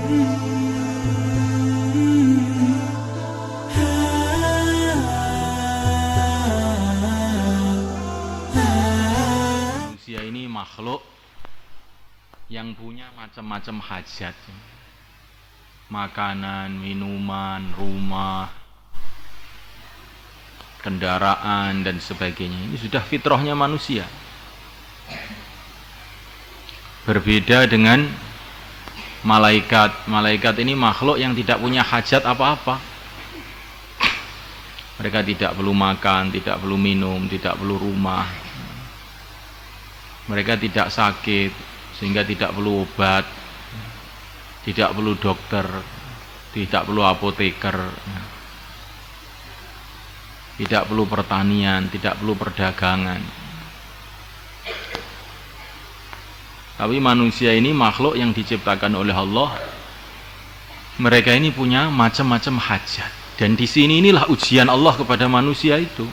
Manusia ini makhluk yang punya macam-macam hajat. Makanan, minuman, rumah, kendaraan dan sebagainya. Ini sudah fitrahnya manusia. Berbeda dengan malaikat. Malaikat ini makhluk yang tidak punya hajat apa-apa. Mereka tidak perlu makan, tidak perlu minum, tidak perlu rumah. Mereka tidak sakit sehingga tidak perlu obat, tidak perlu dokter, tidak perlu apoteker, tidak perlu pertanian, tidak perlu perdagangan. Tapi manusia ini makhluk yang diciptakan oleh Allah. Mereka ini punya macam-macam hajat, dan di sini inilah ujian Allah kepada manusia itu.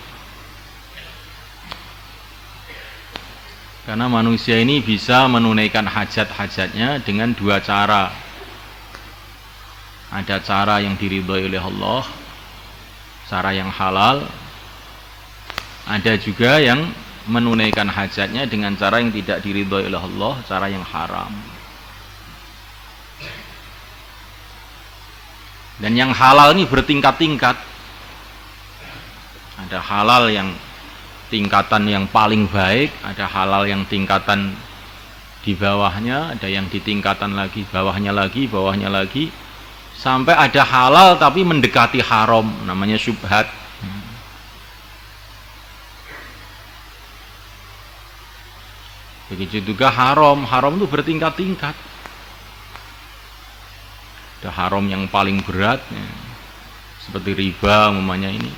Karena manusia ini bisa menunaikan hajat-hajatnya dengan dua cara. Ada cara yang diridhoi oleh Allah, cara yang halal. Ada juga yang menunaikan hajatnya dengan cara yang tidak diridhoi oleh Allah, cara yang haram. Dan yang halal ini bertingkat-tingkat. Ada halal yang tingkatan yang paling baik, ada halal yang tingkatan di bawahnya, ada yang di tingkatan lagi, bawahnya lagi, bawahnya lagi, sampai ada halal tapi mendekati haram, namanya syubhat. Begitu juga haram, haram itu bertingkat-tingkat. Ada haram yang paling berat, ya, seperti riba umpamanya ini.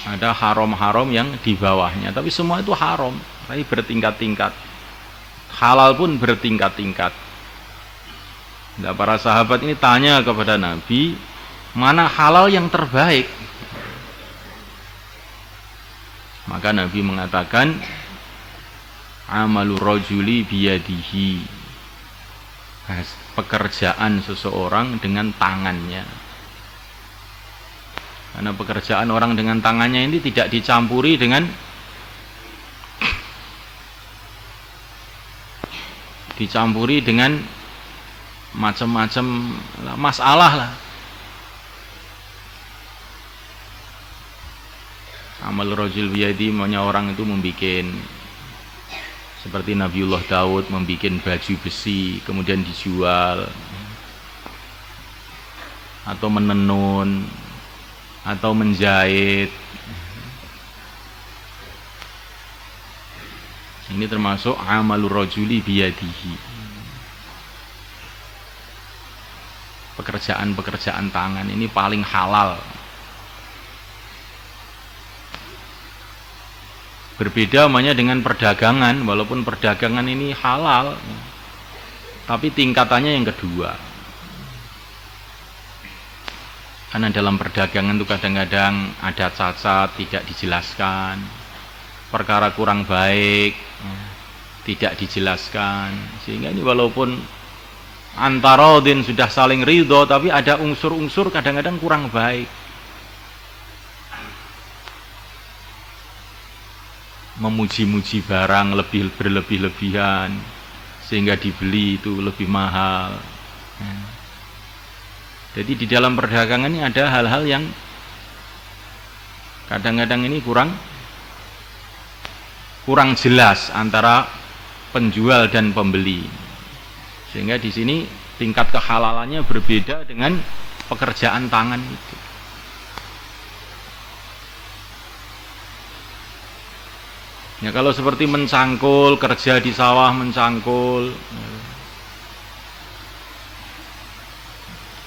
Ada haram-haram yang di bawahnya, tapi semua itu haram, tapi bertingkat-tingkat. Halal pun bertingkat-tingkat. Nah, para sahabat ini tanya kepada Nabi, mana halal yang terbaik? Maka Nabi mengatakan, amalu rajuli biyadihi, pekerjaan seseorang dengan tangannya. Karena pekerjaan orang dengan tangannya ini tidak dicampuri dengan macam-macam masalah lah. Amal rajul biyadi, maknanya orang itu membikin, seperti Nabiullah Daud membikin baju besi kemudian dijual, atau menenun, atau menjahit. Ini termasuk amalur rajuli biyadihi, pekerjaan-pekerjaan tangan ini paling halal. Berbeda namanya dengan perdagangan, walaupun perdagangan ini halal, tapi tingkatannya yang kedua. Karena dalam perdagangan itu kadang-kadang ada cacat, tidak dijelaskan, perkara kurang baik, tidak dijelaskan, sehingga ini walaupun antarodin sudah saling ridho, tapi ada unsur-unsur kadang-kadang kurang baik, memuji-muji barang lebih berlebih-lebihan sehingga dibeli itu lebih mahal. Jadi di dalam perdagangan ini ada hal-hal yang kadang-kadang ini kurang jelas antara penjual dan pembeli, sehingga di sini tingkat kehalalannya berbeda dengan pekerjaan tangan itu. Ya, kalau seperti mencangkul, kerja di sawah mencangkul,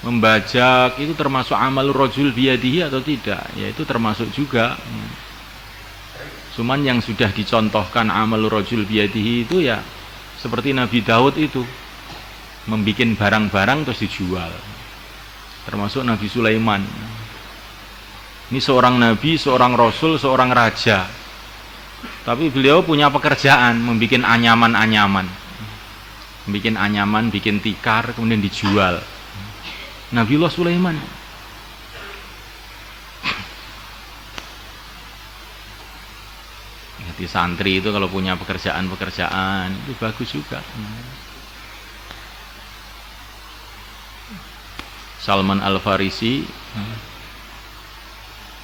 membajak, itu termasuk amal rajul biyadihi atau tidak? Ya, itu termasuk juga. Cuman yang sudah dicontohkan amal rajul biyadihi itu ya seperti Nabi Daud itu, membikin barang-barang terus dijual. Termasuk Nabi Sulaiman. Ini seorang nabi, seorang rasul, seorang raja. Tapi beliau punya pekerjaan membikin anyaman-anyaman. bikin anyaman, bikin tikar, kemudian dijual. Nabiullah Sulaiman. Jadi santri itu kalau punya pekerjaan itu bagus juga. Salman Al-Farisi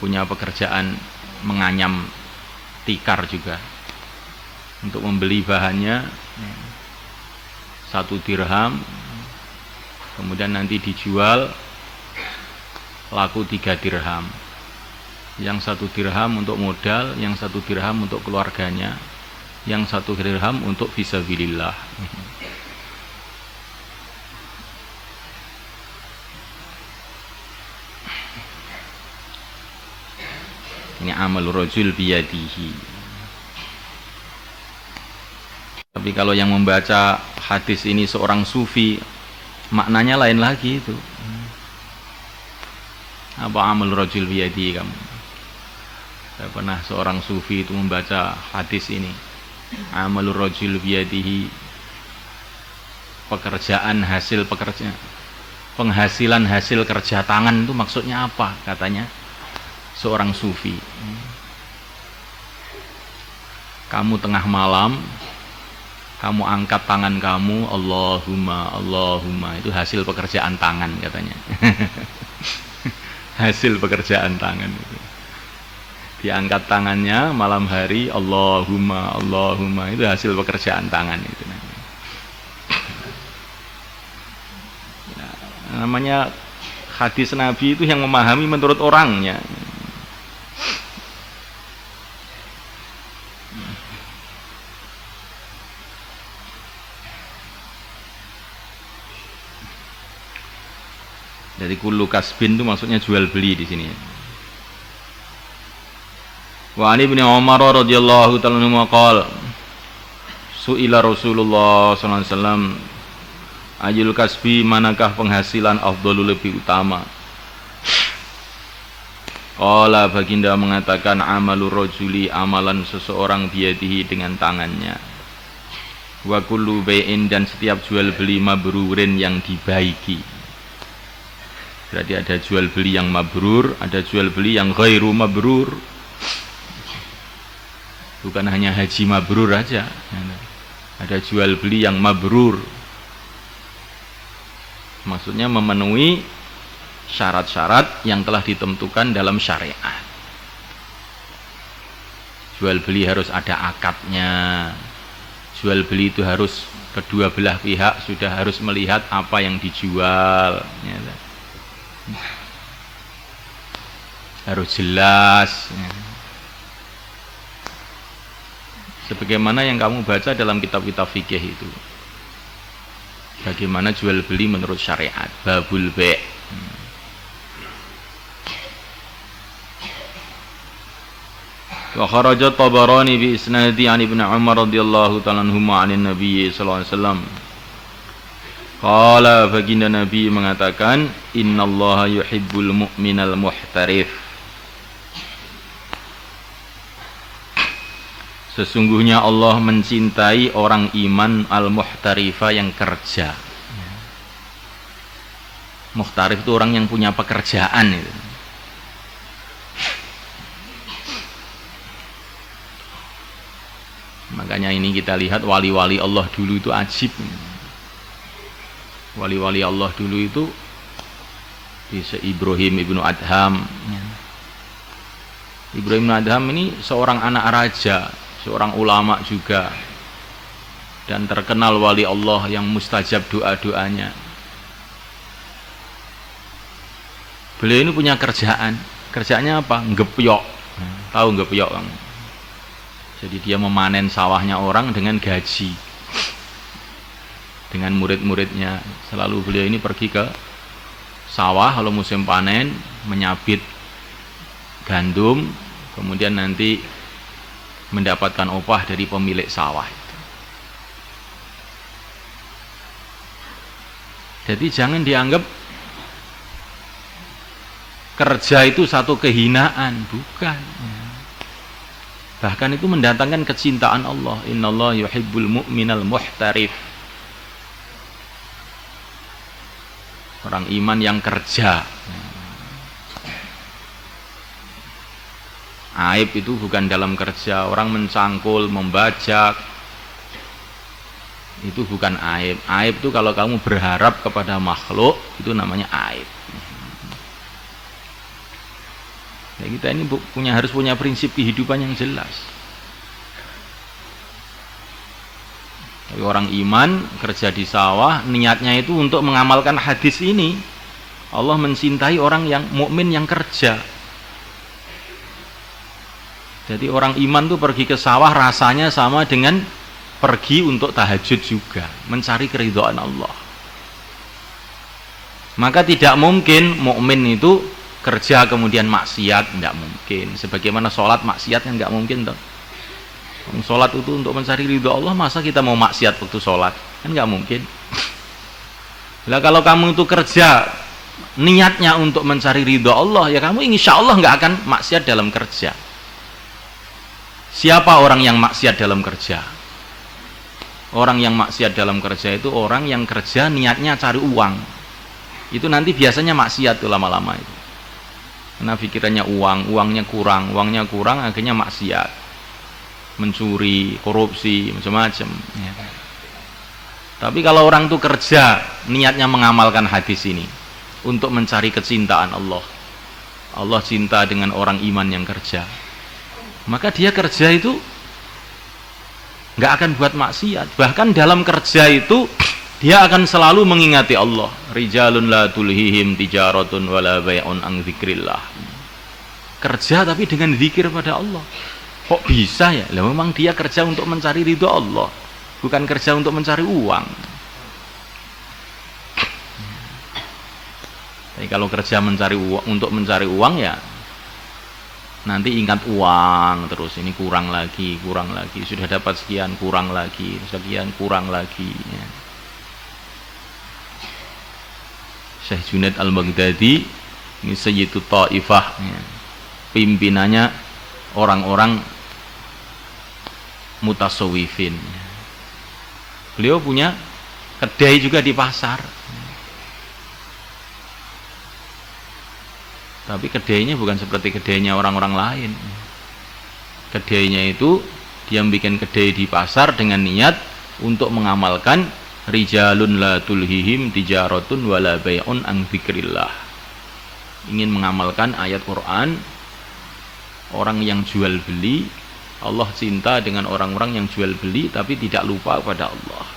punya pekerjaan menganyam tikar juga. Untuk membeli bahannya 1 dirham, kemudian nanti dijual laku 3 dirham. Yang 1 dirham untuk modal, yang 1 dirham untuk keluarganya, yang 1 dirham untuk fisabilillah. Ini amal rajul biyadihi. Tapi kalau yang membaca hadis ini seorang sufi, maknanya lain lagi itu. Apa amal rajul biyadihi kamu? Saya pernah seorang sufi itu membaca hadis ini. Amal rajul biyadihi, pekerjaan hasil pekerja, penghasilan hasil kerja tangan itu maksudnya apa? Katanya seorang sufi. Kamu tengah malam, kamu angkat tangan kamu, Allahumma, Allahumma, itu hasil pekerjaan tangan katanya. Hasil pekerjaan tangan itu. Diangkat tangannya malam hari, Allahumma, Allahumma, itu hasil pekerjaan tangan itu. Nah, namanya hadis Nabi itu yang memahami menurut orangnya. Jadi kullu kasbin itu maksudnya jual beli di sini. Wa ani bin Umar radhiyallahu ta'ala anhu qala su'ila Rasulullah sallallahu alaihi wasallam ajil kasbi, manakah penghasilan afdalu lebih utama? Qala, baginda mengatakan amalur rajuli, amalan seseorang biyadihi, dengan tangannya. Wa kullu bai'in, dan setiap jual beli mabrurin, yang dibaiki. Berarti ada jual beli yang mabrur, ada jual beli yang ghairu mabrur. Bukan hanya haji mabrur aja, ada jual beli yang mabrur. Maksudnya memenuhi syarat-syarat yang telah ditentukan dalam syariat. Jual beli harus ada akadnya. Jual beli itu harus kedua belah pihak sudah harus melihat apa yang dijual. Harus jelas. Sebagaimana yang kamu baca dalam kitab-kitab fikih itu. Bagaimana jual beli menurut syariat, babul bai'. Wa kharaja Tabarani bi isnadi an Ibnu Umar radhiyallahu ta'ala anhuma 'anil Nabi sallallahu alaihi wasallam. Qala, baginda Nabi mengatakan, innallaha yuhibbul mu'minal muhtarif. Sesungguhnya Allah mencintai orang iman al-muhtarifa, yang kerja. Muhtarif itu orang yang punya pekerjaan itu. Makanya ini kita lihat wali-wali Allah dulu itu ajib. Wali-wali Allah dulu itu bisa Ibrahim ibnu Adham. Ibrahim ibnu Adham ini seorang anak raja, seorang ulama juga, dan terkenal wali Allah yang mustajab doa-doanya. Beliau ini punya kerjaannya apa? Ngepyok. Tahu ngepyok kan? Jadi dia memanen sawahnya orang dengan gaji, dengan murid-muridnya. Selalu beliau ini pergi ke sawah kalau musim panen, menyabit gandum, kemudian nanti mendapatkan upah dari pemilik sawah. Jadi jangan dianggap kerja itu satu kehinaan, bukan. Bahkan itu mendatangkan kecintaan Allah. Innallaha yuhibbul mu'minal muhtarif. Orang iman yang kerja. Aib itu bukan dalam kerja. Orang mencangkul, membajak, itu bukan aib. Aib itu kalau kamu berharap kepada makhluk, itu namanya aib. Nah, kita ini harus punya prinsip kehidupan yang jelas. Tapi orang iman kerja di sawah, niatnya itu untuk mengamalkan hadis ini. Allah mencintai orang yang mukmin yang kerja. Jadi orang iman tuh pergi ke sawah rasanya sama dengan pergi untuk tahajud juga, mencari keridhaan Allah. Maka tidak mungkin mukmin itu kerja kemudian maksiat, tidak mungkin. Sebagaimana sholat maksiat kan tidak mungkin toh. Sholat itu untuk mencari ridho Allah, masa kita mau maksiat waktu sholat? Kan nggak mungkin. Nah, kalau kamu itu kerja niatnya untuk mencari ridho Allah, ya kamu insya Allah nggak akan maksiat dalam kerja. Siapa orang yang maksiat dalam kerja? Orang yang maksiat dalam kerja itu orang yang kerja niatnya cari uang. Itu nanti biasanya maksiat tuh lama-lama itu. Karena pikirannya uangnya kurang, akhirnya maksiat, mencuri, korupsi, macam-macam. Ya. Tapi kalau orang itu kerja, niatnya mengamalkan hadis ini untuk mencari kecintaan Allah. Allah cinta dengan orang iman yang kerja. Maka dia kerja itu nggak akan buat maksiat. Bahkan dalam kerja itu dia akan selalu mengingati Allah. Rijalun la tulhihim tijaratun wala bai'un an dzikrillah. Kerja tapi dengan zikir pada Allah. Kok bisa ya? Lah memang dia kerja untuk mencari ridho Allah, bukan kerja untuk mencari uang. Tapi kalau kerja mencari uang untuk mencari uang ya nanti ingat uang terus, ini kurang lagi, sudah dapat sekian kurang lagi, sekian kurang lagi. Ya. Syekh Junaid Al-Baghdadi ini Sayyidu Taifah, ya. Pimpinannya orang-orang mutasawwifin. Beliau punya kedai juga di pasar, tapi kedainya bukan seperti kedainya orang-orang lain. Kedainya itu dia bikin kedai di pasar dengan niat untuk mengamalkan rijalun la tulhihim tijaratun wala bai'un an dzikrillah. Ingin mengamalkan ayat Quran, orang yang jual beli, Allah cinta dengan orang-orang yang jual beli tapi tidak lupa pada Allah.